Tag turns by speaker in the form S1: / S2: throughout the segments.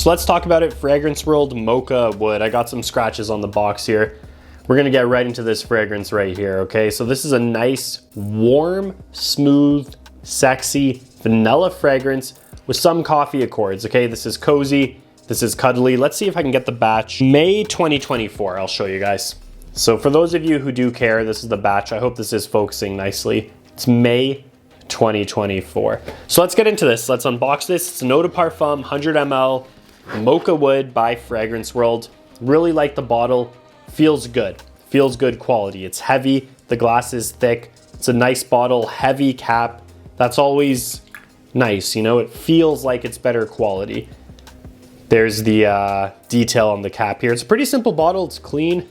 S1: So let's talk about it. Fragrance World Mocha Wood. I got some scratches on the box here. We're gonna get right into this fragrance right here, okay? So this is a nice, warm, smooth, sexy vanilla fragrance with some coffee accords, okay? This is cozy, this is cuddly. Let's see if I can get the batch. May 2024, I'll show you guys. So for those of you who do care, this is the batch. I hope this is focusing nicely. It's May 2024. So let's get into this. Let's unbox this. It's an eau de parfum, 100 ml, Mocha Wood by Fragrance World. Really like the bottle. Feels good. Feels good quality. It's heavy. The glass is thick. It's a nice bottle, heavy cap. That's always nice, you know? It feels like it's better quality. There's the detail on the cap here. It's a pretty simple bottle. It's clean,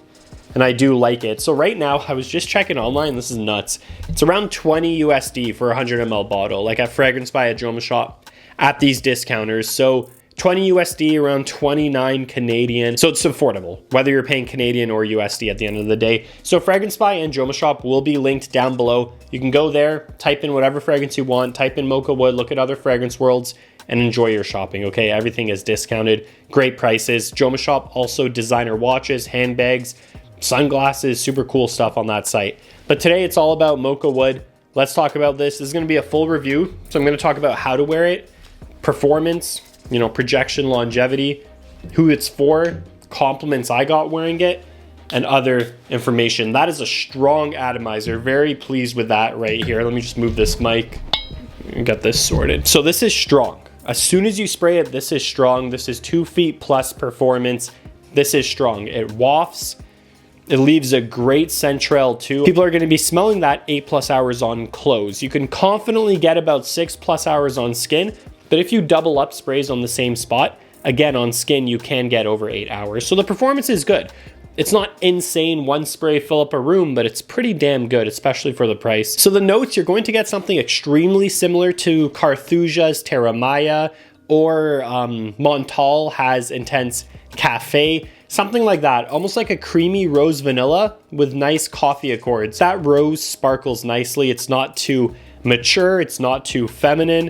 S1: and I do like it. So right now, I was just checking online. This is nuts. It's around 20 USD for a 100 ml bottle, like at Fragrance by Aroma Shop at these discounters. So 20 USD, around 29 Canadian. So it's affordable, whether you're paying Canadian or USD at the end of the day. So Fragrance by and Aroma Shop will be linked down below. You can go there, type in whatever fragrance you want, type in Mocha Wood, look at other fragrance worlds, and enjoy your shopping, okay? Everything is discounted, great prices. Aroma Shop also designer watches, handbags, sunglasses, super cool stuff on that site. But today it's all about Mocha Wood. Let's talk about this. This is gonna be a full review. So I'm gonna talk about how to wear it, performance, you know, projection, longevity, who it's for, compliments I got wearing it, and other information. That is a strong atomizer. Very pleased with that right here. Let me just move this mic and get this sorted. So this is strong. As soon as you spray it, this is strong. This is 2 feet plus performance. This is strong. It wafts. It leaves a great scent trail too. People are gonna be smelling that 8+ hours on clothes. You can confidently get about 6+ hours on skin, but if you double up sprays on the same spot, again, on skin, you can get over 8 hours. So the performance is good. It's not insane, one spray fill up a room, but it's pretty damn good, especially for the price. So the notes, you're going to get something extremely similar to Carthusia's Terramaya, or Montal has Intense Cafe, something like that. Almost like a creamy rose vanilla with nice coffee accords. That rose sparkles nicely. It's not too mature, it's not too feminine.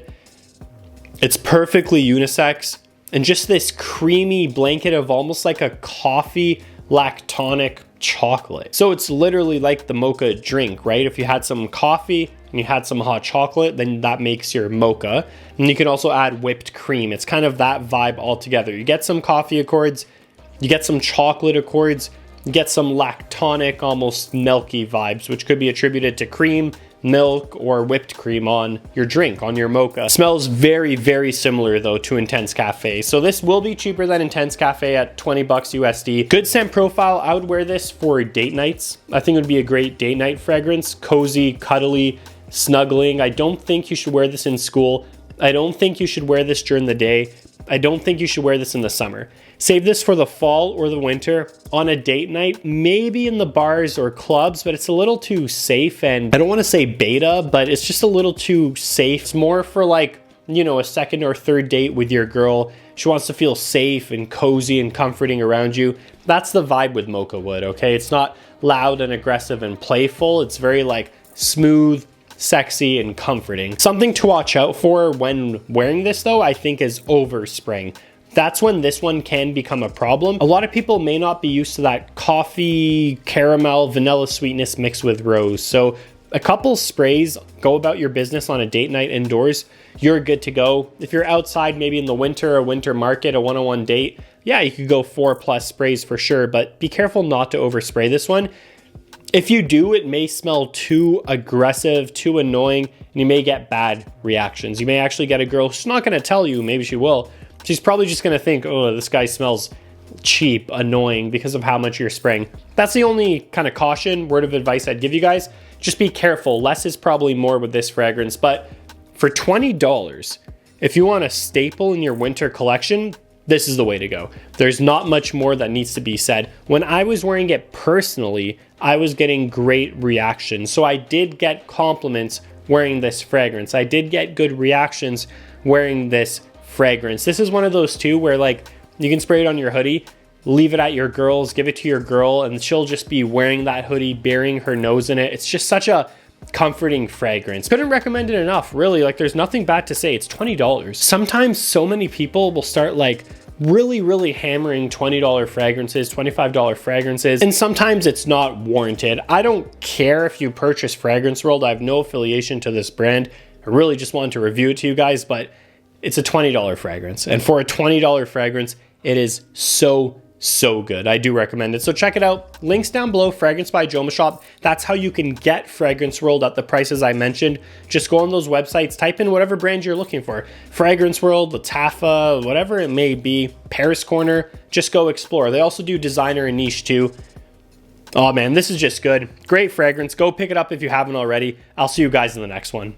S1: It's perfectly unisex, and just this creamy blanket of almost like a coffee lactonic chocolate. So it's literally like the mocha drink, right? If you had some coffee and you had some hot chocolate, then that makes your mocha. And you can also add whipped cream. It's kind of that vibe altogether. You get some coffee accords, you get some chocolate accords, you get some lactonic, almost milky vibes, which could be attributed to cream, milk, or whipped cream on your drink, on your mocha. Smells very, very similar though to Intense Cafe. So this will be cheaper than Intense Cafe at 20 bucks USD. Good scent profile. I would wear this for date nights. I think it would be a great date night fragrance. Cozy, cuddly, snuggling. I don't think you should wear this in school. I don't think you should wear this during the day. I don't think you should wear this in the summer. Save this for the fall or the winter on a date night, maybe in the bars or clubs, but it's a little too safe, and I don't want to say beta, but it's just a little too safe. It's more for like, you know, a second or third date with your girl. She wants to feel safe and cozy and comforting around you. That's the vibe with Mocha Wood, okay? It's not loud and aggressive and playful. It's very like smooth, sexy, and comforting. Something to watch out for when wearing this though, I think, is overspraying. That's when this one can become a problem. A lot of people may not be used to that coffee, caramel, vanilla sweetness mixed with rose. So a couple sprays, go about your business on a date night indoors, you're good to go. If you're outside, maybe in the winter, a winter market, a one-on-one date, yeah, you could go 4+ sprays for sure, but be careful not to overspray this one. If you do, it may smell too aggressive, too annoying, and you may get bad reactions. You may actually get a girl who's not gonna tell you, maybe she will. She's probably just gonna think, oh, this guy smells cheap, annoying because of how much you're spraying. That's the only kind of caution, word of advice I'd give you guys. Just be careful. Less is probably more with this fragrance, but for $20, if you want a staple in your winter collection, this is the way to go. There's not much more that needs to be said. When I was wearing it personally, I was getting great reactions. So I did get compliments wearing this fragrance. I did get good reactions wearing this fragrance. This is one of those too where like you can spray it on your hoodie, leave it at your girl's, give it to your girl, and she'll just be wearing that hoodie, burying her nose in it. It's just such a comforting fragrance. Couldn't recommend it enough, really. Like, there's nothing bad to say. It's $20. Sometimes so many people will start like really hammering $20 fragrances, $25 fragrances, and sometimes it's not warranted. I don't care if you purchase Fragrance World. I have no affiliation to this brand. I really just wanted to review it to you guys, but it's a $20 fragrance. And for a $20 fragrance, it is so good. I do recommend it. So check it out. Links down below, Fragrance by Joma Shop. That's how you can get Fragrance World at the prices I mentioned. Just go on those websites, type in whatever brand you're looking for. Fragrance World, Lattafa, whatever it may be, Paris Corner, just go explore. They also do designer and niche too. Oh man, this is just good. Great fragrance. Go pick it up if you haven't already. I'll see you guys in the next one.